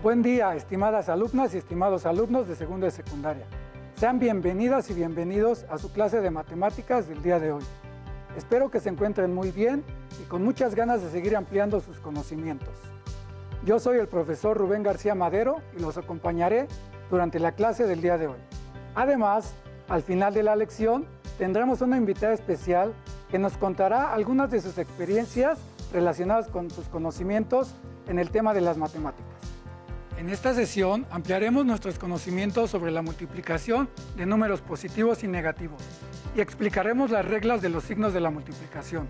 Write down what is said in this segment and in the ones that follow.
Buen día, estimadas alumnas y estimados alumnos de segundo de secundaria. Sean bienvenidas y bienvenidos a su clase de matemáticas del día de hoy. Espero que se encuentren muy bien y con muchas ganas de seguir ampliando sus conocimientos. Yo soy el profesor Rubén García Madero y los acompañaré durante la clase del día de hoy. Además, al final de la lección tendremos una invitada especial que nos contará algunas de sus experiencias relacionadas con sus conocimientos en el tema de las matemáticas. En esta sesión ampliaremos nuestros conocimientos sobre la multiplicación de números positivos y negativos y explicaremos las reglas de los signos de la multiplicación.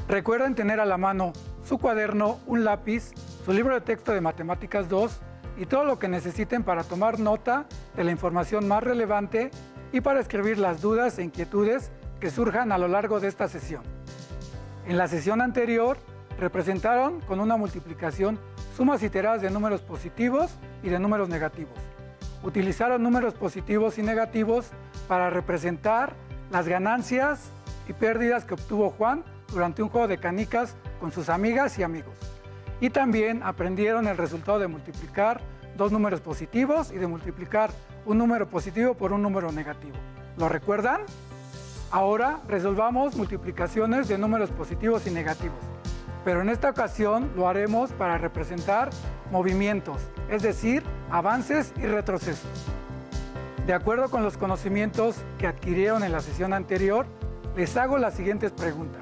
Recuerden tener a la mano su cuaderno, un lápiz, su libro de texto de Matemáticas 2 y todo lo que necesiten para tomar nota de la información más relevante y para escribir las dudas e inquietudes que surjan a lo largo de esta sesión. En la sesión anterior representaron con una multiplicación sumas iteradas de números positivos y de números negativos. Utilizaron números positivos y negativos para representar las ganancias y pérdidas que obtuvo Juan durante un juego de canicas con sus amigas y amigos. Y también aprendieron el resultado de multiplicar dos números positivos y de multiplicar un número positivo por un número negativo. ¿Lo recuerdan? Ahora resolvamos multiplicaciones de números positivos y negativos. Pero en esta ocasión lo haremos para representar movimientos, es decir, avances y retrocesos. De acuerdo con los conocimientos que adquirieron en la sesión anterior, les hago las siguientes preguntas.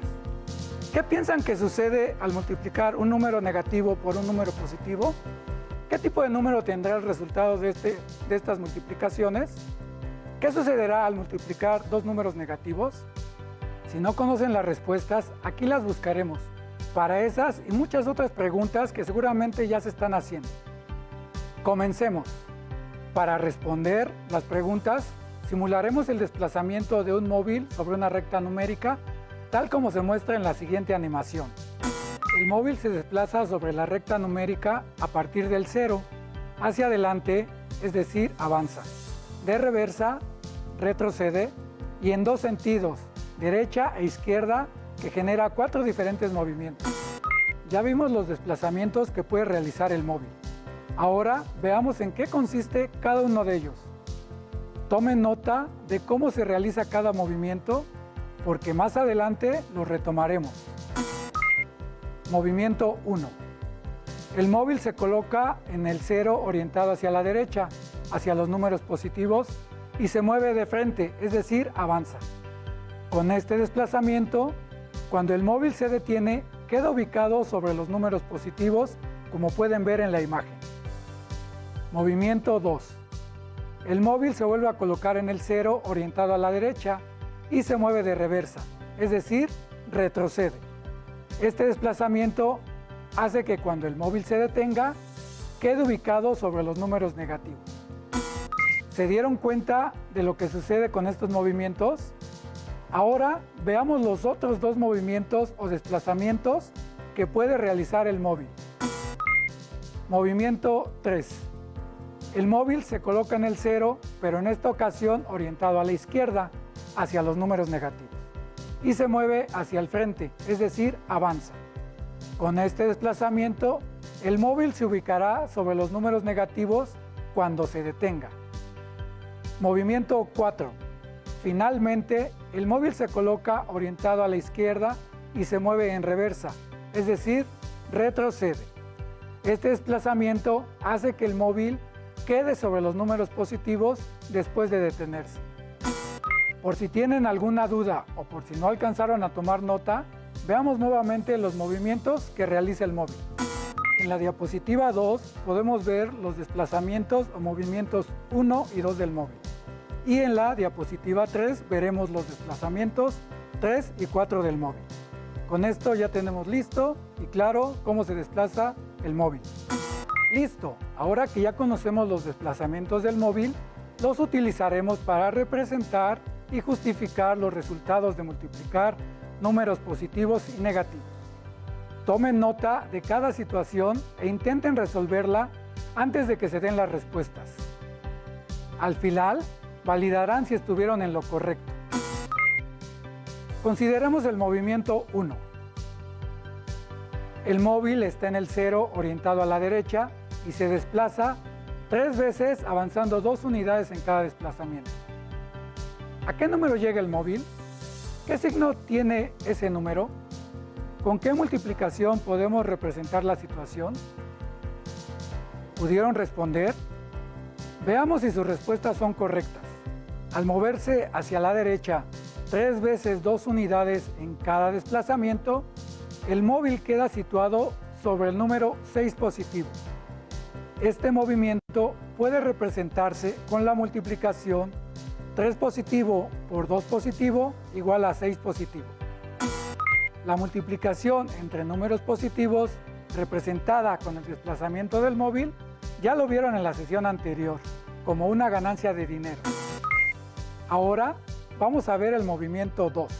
¿Qué piensan que sucede al multiplicar un número negativo por un número positivo? ¿Qué tipo de número tendrá el resultado de estas multiplicaciones? ¿Qué sucederá al multiplicar dos números negativos? Si no conocen las respuestas, aquí las buscaremos. Para esas y muchas otras preguntas que seguramente ya se están haciendo. Comencemos. Para responder las preguntas, simularemos el desplazamiento de un móvil sobre una recta numérica, tal como se muestra en la siguiente animación. El móvil se desplaza sobre la recta numérica a partir del 0, hacia adelante, es decir, avanza. De reversa, retrocede y en dos sentidos, derecha e izquierda, que genera 4 diferentes movimientos. Ya vimos los desplazamientos que puede realizar el móvil. Ahora veamos en qué consiste cada uno de ellos. Tomen nota de cómo se realiza cada movimiento, porque más adelante los retomaremos. Movimiento 1. El móvil se coloca en el 0 orientado hacia la derecha, hacia los números positivos, y se mueve de frente, es decir, avanza. Con este desplazamiento, cuando el móvil se detiene, queda ubicado sobre los números positivos, como pueden ver en la imagen. Movimiento 2. El móvil se vuelve a colocar en el 0 orientado a la derecha y se mueve de reversa, es decir, retrocede. Este desplazamiento hace que cuando el móvil se detenga, quede ubicado sobre los números negativos. ¿Se dieron cuenta de lo que sucede con estos movimientos? Ahora veamos los otros dos movimientos o desplazamientos que puede realizar el móvil. Movimiento 3. El móvil se coloca en el 0, pero en esta ocasión orientado a la izquierda, hacia los números negativos, y se mueve hacia el frente, es decir, avanza. Con este desplazamiento, el móvil se ubicará sobre los números negativos cuando se detenga. Movimiento 4. Finalmente, el móvil se coloca orientado a la izquierda y se mueve en reversa, es decir, retrocede. Este desplazamiento hace que el móvil quede sobre los números positivos después de detenerse. Por si tienen alguna duda o por si no alcanzaron a tomar nota, veamos nuevamente los movimientos que realiza el móvil. En la diapositiva 2 podemos ver los desplazamientos o movimientos 1 y 2 del móvil. Y en la diapositiva 3 veremos los desplazamientos 3 y 4 del móvil. Con esto ya tenemos listo y claro cómo se desplaza el móvil. Listo, ahora que ya conocemos los desplazamientos del móvil, los utilizaremos para representar y justificar los resultados de multiplicar números positivos y negativos. Tomen nota de cada situación e intenten resolverla antes de que se den las respuestas. Al final, validarán si estuvieron en lo correcto. Consideremos el movimiento 1. El móvil está en el 0 orientado a la derecha y se desplaza 3 veces avanzando 2 unidades en cada desplazamiento. ¿A qué número llega el móvil? ¿Qué signo tiene ese número? ¿Con qué multiplicación podemos representar la situación? ¿Pudieron responder? Veamos si sus respuestas son correctas. Al moverse hacia la derecha 3 veces 2 unidades en cada desplazamiento, el móvil queda situado sobre el número 6 positivo. Este movimiento puede representarse con la multiplicación 3 positivo por 2 positivo igual a 6 positivo. La multiplicación entre números positivos representada con el desplazamiento del móvil ya lo vieron en la sesión anterior, como una ganancia de dinero. Ahora vamos a ver el movimiento 2.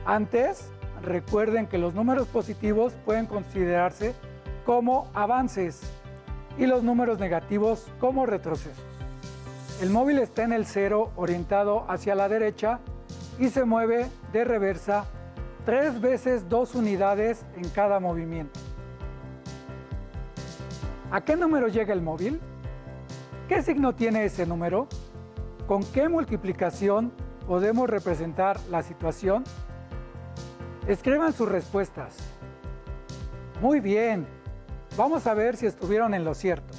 Antes, recuerden que los números positivos pueden considerarse como avances y los números negativos como retrocesos. El móvil está en el 0 orientado hacia la derecha y se mueve de reversa 3 veces 2 unidades en cada movimiento. ¿A qué número llega el móvil? ¿Qué signo tiene ese número? ¿Con qué multiplicación podemos representar la situación? Escriban sus respuestas. Muy bien, vamos a ver si estuvieron en lo cierto.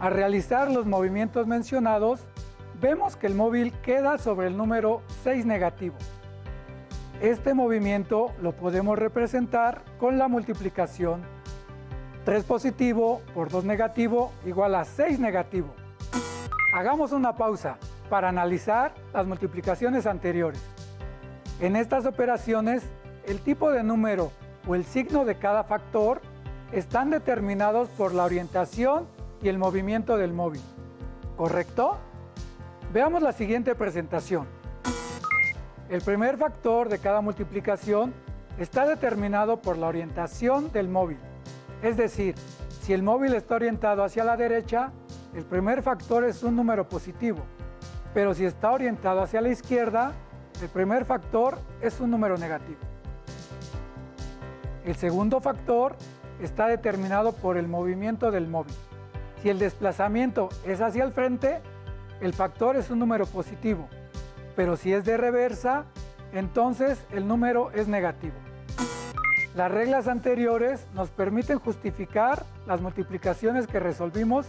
Al realizar los movimientos mencionados, vemos que el móvil queda sobre el número 6 negativo. Este movimiento lo podemos representar con la multiplicación 3 positivo por 2 negativo igual a 6 negativo. Hagamos una pausa para analizar las multiplicaciones anteriores. En estas operaciones, el tipo de número o el signo de cada factor están determinados por la orientación y el movimiento del móvil, ¿correcto? Veamos la siguiente presentación. El primer factor de cada multiplicación está determinado por la orientación del móvil. Es decir, si el móvil está orientado hacia la derecha, el primer factor es un número positivo, pero si está orientado hacia la izquierda, el primer factor es un número negativo. El segundo factor está determinado por el movimiento del móvil. Si el desplazamiento es hacia el frente, el factor es un número positivo, pero si es de reversa, entonces el número es negativo. Las reglas anteriores nos permiten justificar las multiplicaciones que resolvimos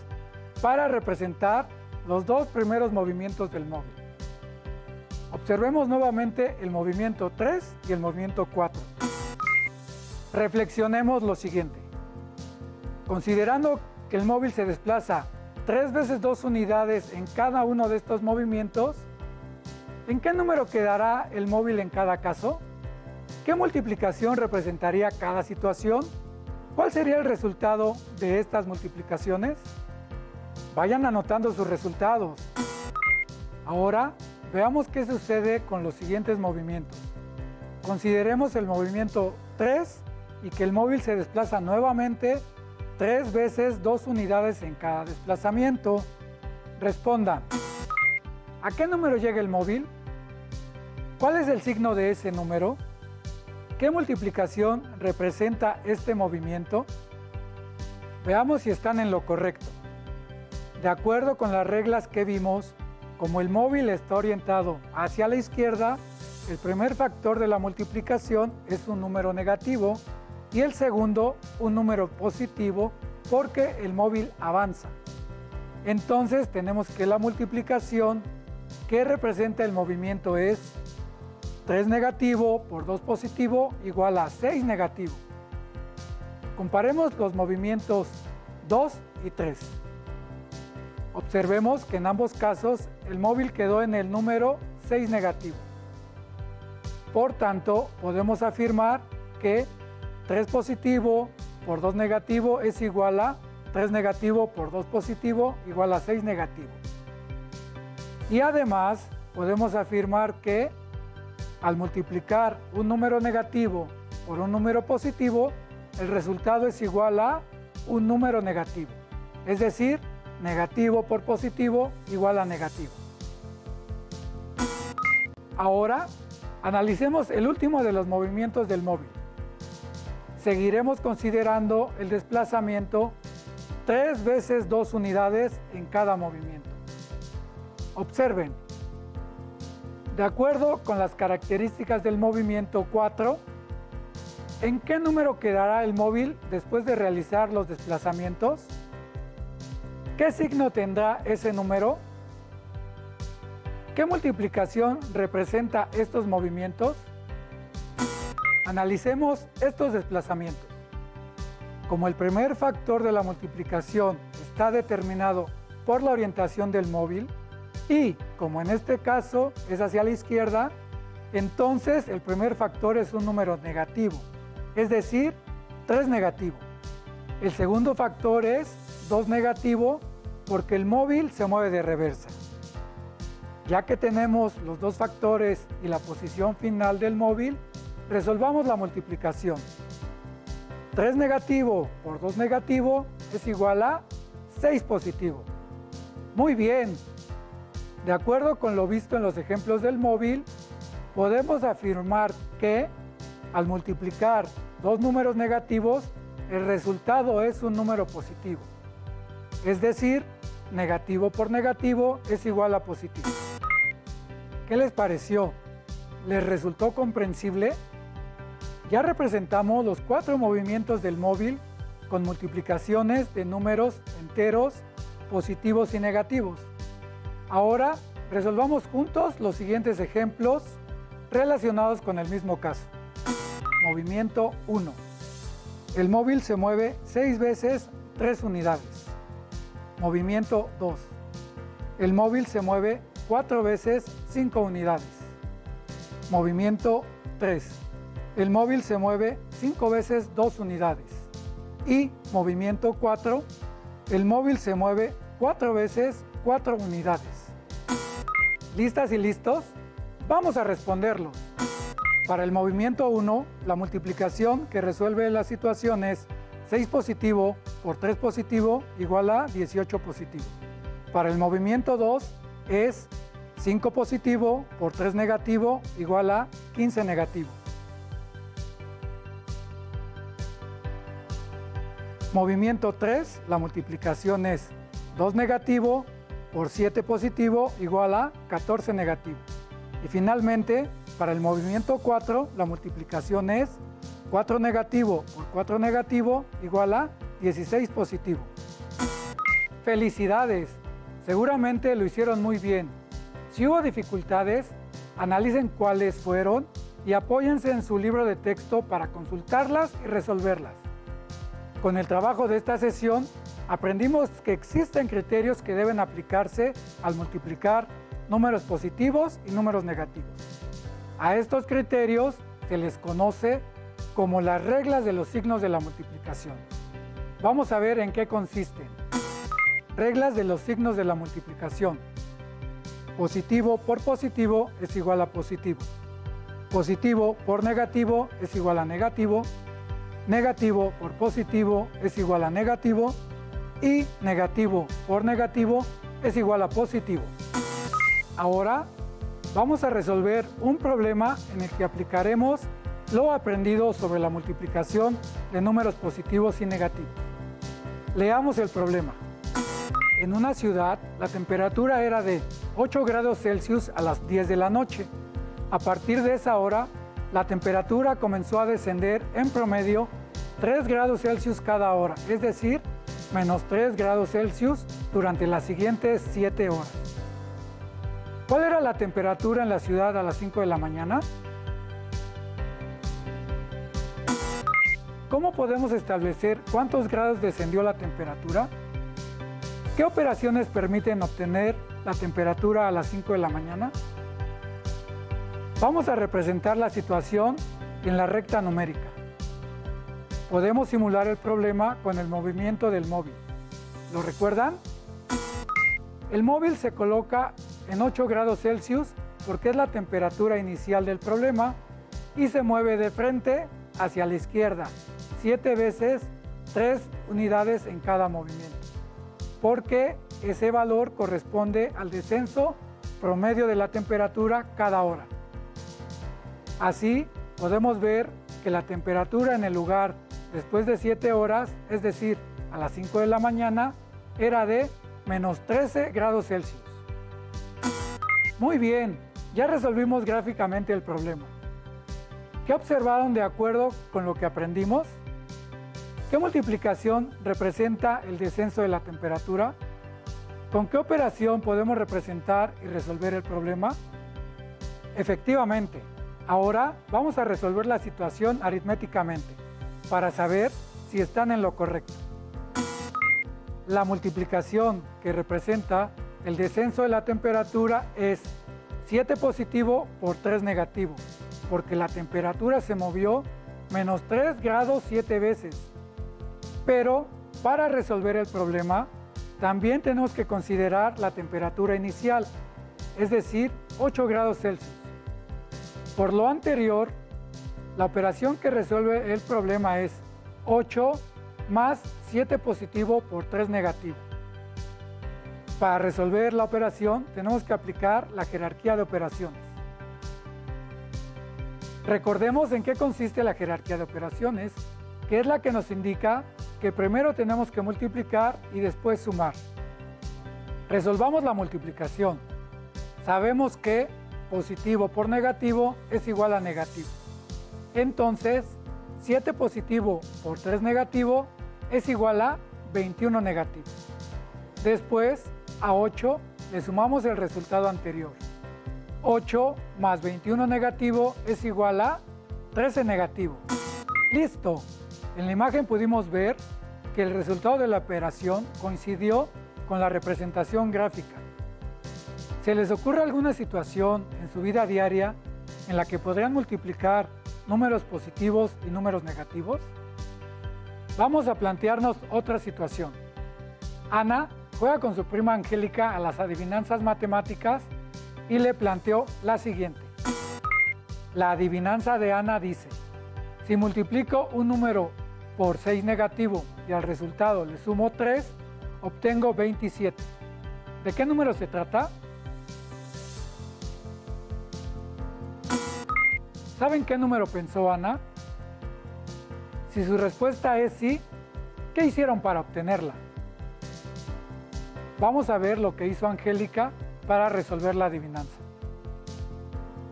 para representar los dos primeros movimientos del móvil. Observemos nuevamente el movimiento 3 y el movimiento 4. Reflexionemos lo siguiente. Considerando que el móvil se desplaza 3 veces 2 unidades en cada uno de estos movimientos, ¿en qué número quedará el móvil en cada caso? ¿Qué multiplicación representaría cada situación? ¿Cuál sería el resultado de estas multiplicaciones? Vayan anotando sus resultados. Ahora veamos qué sucede con los siguientes movimientos. Consideremos el movimiento 3 y que el móvil se desplaza nuevamente 3 veces 2 unidades en cada desplazamiento. Respondan. ¿A qué número llega el móvil? ¿Cuál es el signo de ese número? ¿Qué multiplicación representa este movimiento? Veamos si están en lo correcto. De acuerdo con las reglas que vimos, como el móvil está orientado hacia la izquierda, el primer factor de la multiplicación es un número negativo y el segundo un número positivo porque el móvil avanza. Entonces tenemos que la multiplicación que representa el movimiento es 3 negativo por 2 positivo igual a 6 negativo. Comparemos los movimientos 2 y 3. Observemos que en ambos casos el móvil quedó en el número 6 negativo. Por tanto, podemos afirmar que 3 positivo por 2 negativo es igual a 3 negativo por 2 positivo igual a 6 negativo. Y además podemos afirmar que al multiplicar un número negativo por un número positivo, el resultado es igual a un número negativo. Es decir, negativo por positivo igual a negativo. Ahora, analicemos el último de los movimientos del móvil. Seguiremos considerando el desplazamiento 3 veces 2 unidades en cada movimiento. Observen, de acuerdo con las características del movimiento 4, ¿en qué número quedará el móvil después de realizar los desplazamientos? ¿Qué signo tendrá ese número? ¿Qué multiplicación representa estos movimientos? Analicemos estos desplazamientos. Como el primer factor de la multiplicación está determinado por la orientación del móvil y, como en este caso es hacia la izquierda, entonces el primer factor es un número negativo, es decir, 3 negativo. El segundo factor es 2 negativo porque el móvil se mueve de reversa. Ya que tenemos los dos factores y la posición final del móvil, resolvamos la multiplicación. 3 negativo por 2 negativo es igual a 6 positivo. Muy bien. De acuerdo con lo visto en los ejemplos del móvil, podemos afirmar que al multiplicar dos números negativos, el resultado es un número positivo. Es decir, negativo por negativo es igual a positivo. ¿Qué les pareció? ¿Les resultó comprensible? Ya representamos los 4 movimientos del móvil con multiplicaciones de números enteros, positivos y negativos. Ahora resolvamos juntos los siguientes ejemplos relacionados con el mismo caso. Movimiento 1. El móvil se mueve 6 veces 3 unidades. Movimiento 2. El móvil se mueve 4 veces 5 unidades. Movimiento 3. El móvil se mueve 5 veces 2 unidades. Y movimiento 4. El móvil se mueve 4 veces 4 unidades. ¿Listas y listos? Vamos a responderlos. Para el movimiento 1, la multiplicación que resuelve la situación es 6 positivo por 3 positivo igual a 18 positivo. Para el movimiento 2 es 5 positivo por 3 negativo igual a 15 negativo. Movimiento 3, la multiplicación es 2 negativo por 7 positivo igual a 14 negativo. Y finalmente, para el movimiento 4, la multiplicación es 4 negativo por 4 negativo igual a 16 positivo. ¡Felicidades! Seguramente lo hicieron muy bien. Si hubo dificultades, analicen cuáles fueron y apóyense en su libro de texto para consultarlas y resolverlas. Con el trabajo de esta sesión, aprendimos que existen criterios que deben aplicarse al multiplicar números positivos y números negativos. A estos criterios se les conoce como las reglas de los signos de la multiplicación. Vamos a ver en qué consisten. Reglas de los signos de la multiplicación. Positivo por positivo es igual a positivo. Positivo por negativo es igual a negativo. Negativo por positivo es igual a negativo. Y negativo por negativo es igual a positivo. Ahora vamos a resolver un problema en el que aplicaremos lo aprendido sobre la multiplicación de números positivos y negativos. Leamos el problema. En una ciudad, la temperatura era de 8 grados Celsius a las 10 de la noche. A partir de esa hora, la temperatura comenzó a descender en promedio 3 grados Celsius cada hora, es decir, menos 3 grados Celsius durante las siguientes 7 horas. ¿Cuál era la temperatura en la ciudad a las 5 de la mañana? ¿Cómo podemos establecer cuántos grados descendió la temperatura? ¿Qué operaciones permiten obtener la temperatura a las 5 de la mañana? Vamos a representar la situación en la recta numérica. Podemos simular el problema con el movimiento del móvil. ¿Lo recuerdan? El móvil se coloca en 8 grados Celsius porque es la temperatura inicial del problema y se mueve de frente hacia la izquierda 7 veces 3 unidades en cada movimiento, porque ese valor corresponde al descenso promedio de la temperatura cada hora. Así podemos ver que la temperatura en el lugar después de 7 horas, es decir, a las 5 de la mañana era de menos 13 grados Celsius. Muy bien, ya resolvimos gráficamente el problema. ¿Qué observaron de acuerdo con lo que aprendimos? ¿Qué multiplicación representa el descenso de la temperatura? ¿Con qué operación podemos representar y resolver el problema? Efectivamente, ahora vamos a resolver la situación aritméticamente para saber si están en lo correcto. La multiplicación que representa el descenso de la temperatura es 7 positivo por 3 negativo, porque la temperatura se movió menos 3 grados 7 veces. Pero para resolver el problema, también tenemos que considerar la temperatura inicial, es decir, 8 grados Celsius. Por lo anterior, la operación que resuelve el problema es 8 más 7 positivo por 3 negativo. Para resolver la operación, tenemos que aplicar la jerarquía de operaciones. Recordemos en qué consiste la jerarquía de operaciones, que es la que nos indica que primero tenemos que multiplicar y después sumar. Resolvamos la multiplicación. Sabemos que positivo por negativo es igual a negativo. Entonces, 7 positivo por 3 negativo es igual a 21 negativo. Después, a 8 le sumamos el resultado anterior. 8 más 21 negativo es igual a 13 negativo. ¡Listo! En la imagen pudimos ver que el resultado de la operación coincidió con la representación gráfica. ¿Se les ocurre alguna situación en su vida diaria en la que podrían multiplicar números positivos y números negativos? Vamos a plantearnos otra situación. Ana juega con su prima Angélica a las adivinanzas matemáticas y le planteó la siguiente. La adivinanza de Ana dice: si multiplico un número por 6 negativo y al resultado le sumo 3, obtengo 27. ¿De qué número se trata? ¿Saben qué número pensó Ana? Si su respuesta es sí, ¿qué hicieron para obtenerla? Vamos a ver lo que hizo Angélica para resolver la adivinanza.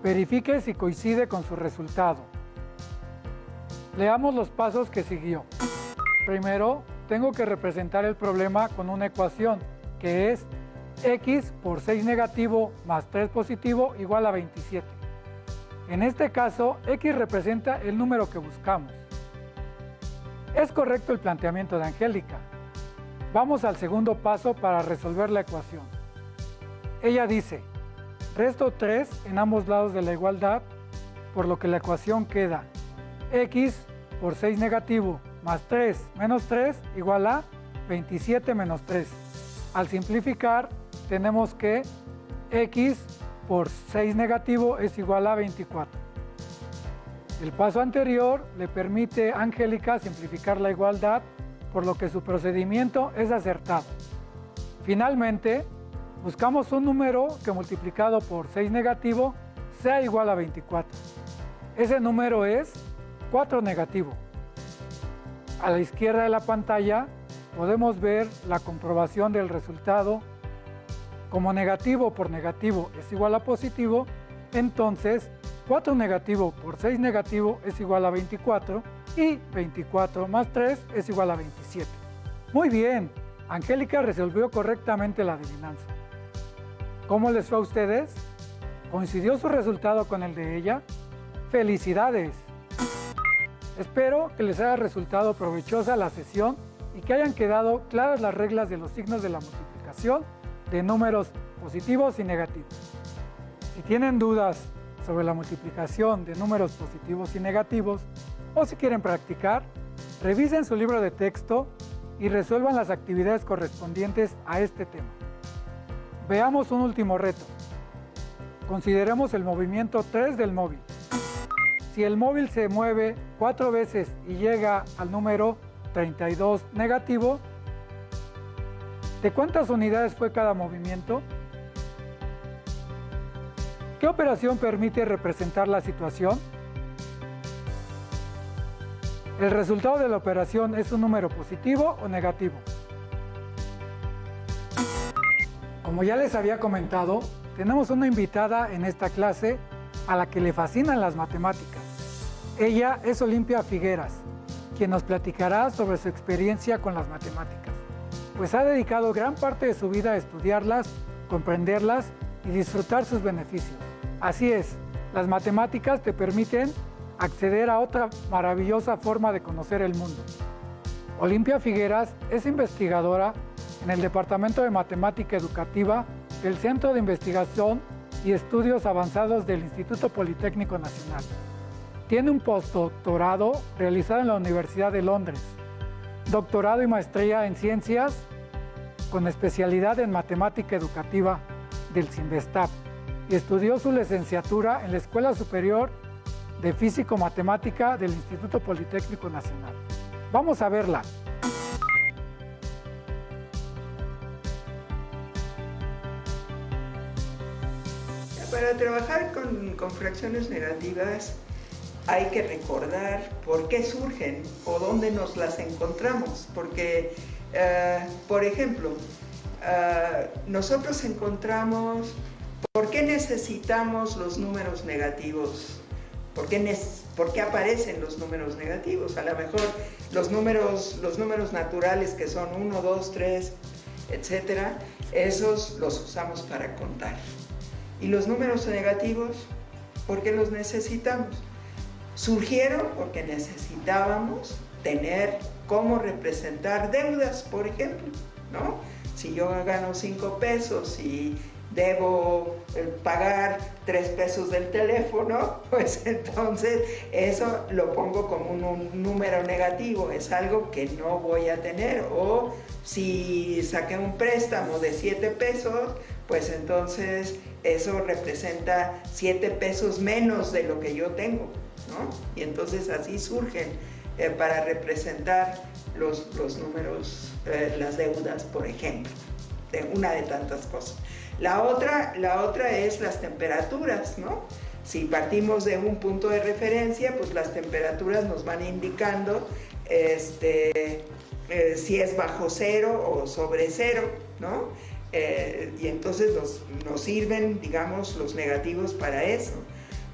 Verifique si coincide con su resultado. Leamos los pasos que siguió. Primero, tengo que representar el problema con una ecuación, que es x por 6 negativo más 3 positivo igual a 27. En este caso, x representa el número que buscamos. Es correcto el planteamiento de Angélica. Vamos al segundo paso para resolver la ecuación. Ella dice: resto 3 en ambos lados de la igualdad, por lo que la ecuación queda x por 6 negativo más 3 menos 3 igual a 27 menos 3. Al simplificar, tenemos que x por 6 negativo es igual a 24. El paso anterior le permite a Angélica simplificar la igualdad, por lo que su procedimiento es acertado. Finalmente, buscamos un número que multiplicado por 6 negativo sea igual a 24. Ese número es 4 negativo. A la izquierda de la pantalla podemos ver la comprobación del resultado. Como negativo por negativo es igual a positivo, entonces 4 negativo por 6 negativo es igual a 24 y 24 más 3 es igual a 27. Muy bien, Angélica resolvió correctamente la adivinanza. ¿Cómo les fue a ustedes? ¿Coincidió su resultado con el de ella? ¡Felicidades! Espero que les haya resultado provechosa la sesión y que hayan quedado claras las reglas de los signos de la multiplicación de números positivos y negativos. Si tienen dudas sobre la multiplicación de números positivos y negativos, o si quieren practicar, revisen su libro de texto y resuelvan las actividades correspondientes a este tema. Veamos un último reto. Consideremos el movimiento 3 del móvil. Si el móvil se mueve 4 veces y llega al número 32 negativo, ¿de cuántas unidades fue cada movimiento? ¿Qué operación permite representar la situación? ¿El resultado de la operación es un número positivo o negativo? Como ya les había comentado, tenemos una invitada en esta clase a la que le fascinan las matemáticas. Ella es Olimpia Figueras, quien nos platicará sobre su experiencia con las matemáticas, pues ha dedicado gran parte de su vida a estudiarlas, comprenderlas y disfrutar sus beneficios. Así es, las matemáticas te permiten acceder a otra maravillosa forma de conocer el mundo. Olimpia Figueras es investigadora en el Departamento de Matemática Educativa del Centro de Investigación y Estudios Avanzados del Instituto Politécnico Nacional. Tiene un postdoctorado realizado en la Universidad de Londres, doctorado y maestría en ciencias con especialidad en matemática educativa del CINVESTAP y estudió su licenciatura en la Escuela Superior de Físico-Matemática del Instituto Politécnico Nacional. Vamos a verla. Para trabajar con fracciones negativas hay que recordar por qué surgen o dónde nos las encontramos, porque, por ejemplo, nosotros encontramos por qué necesitamos los números negativos, por qué aparecen los números negativos. A lo mejor los números naturales que son 1, 2, 3, etcétera, esos los usamos para contar. Y los números negativos, ¿por qué los necesitamos? Surgieron porque necesitábamos tener cómo representar deudas, por ejemplo, ¿no? Si yo gano 5 pesos y debo pagar 3 pesos del teléfono, pues entonces eso lo pongo como un número negativo, es algo que no voy a tener. O si saqué un préstamo de 7 pesos, pues entonces eso representa 7 pesos menos de lo que yo tengo, ¿no? Y entonces así surgen para representar los números, las deudas, por ejemplo, una de tantas cosas. La otra es las temperaturas, ¿no? Si partimos de un punto de referencia, pues las temperaturas nos van indicando si es bajo cero o sobre cero, ¿no? Y entonces nos sirven, digamos, los negativos para eso,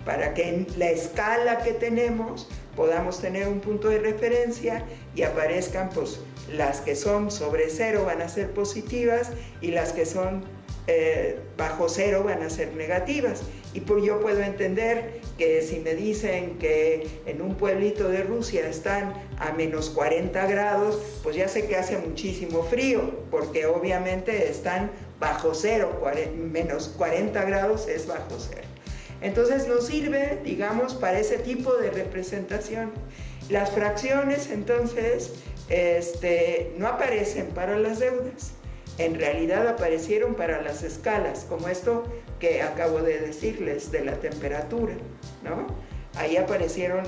para que en la escala que tenemos podamos tener un punto de referencia y aparezcan, pues, las que son sobre cero van a ser positivas y las que son bajo cero van a ser negativas. Y pues yo puedo entender que si me dicen que en un pueblito de Rusia están a menos 40 grados, pues ya sé que hace muchísimo frío, porque obviamente están bajo cero, menos 40 grados es bajo cero. Entonces nos sirve, digamos, para ese tipo de representación. Las fracciones, entonces, no aparecen para las deudas. En realidad aparecieron para las escalas, como esto que acabo de decirles de la temperatura, ¿no? Ahí aparecieron,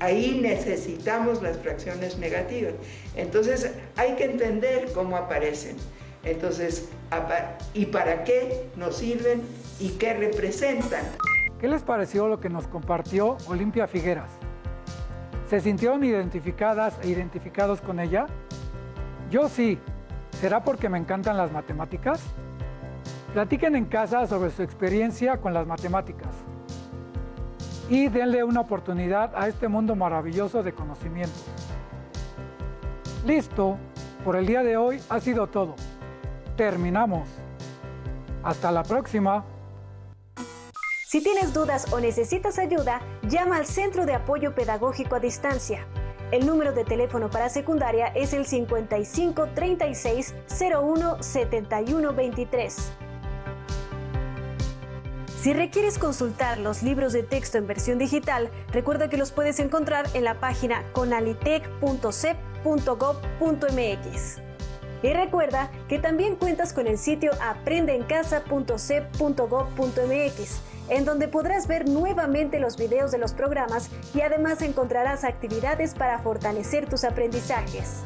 ahí necesitamos las fracciones negativas. Entonces hay que entender cómo aparecen. Entonces, ¿y para qué nos sirven y qué representan? ¿Qué les pareció lo que nos compartió Olimpia Figueras? ¿Se sintieron identificadas e identificados con ella? Yo sí. ¿Será porque me encantan las matemáticas? Platiquen en casa sobre su experiencia con las matemáticas y denle una oportunidad a este mundo maravilloso de conocimiento. Listo, por el día de hoy ha sido todo. Terminamos. Hasta la próxima. Si tienes dudas o necesitas ayuda, llama al Centro de Apoyo Pedagógico a Distancia. El número de teléfono para secundaria es el 55 36 01 71 23. Si requieres consultar los libros de texto en versión digital, recuerda que los puedes encontrar en la página conalitec.cep.gov.mx. Y recuerda que también cuentas con el sitio aprendeencasa.cep.gov.mx, en donde podrás ver nuevamente los videos de los programas y además encontrarás actividades para fortalecer tus aprendizajes.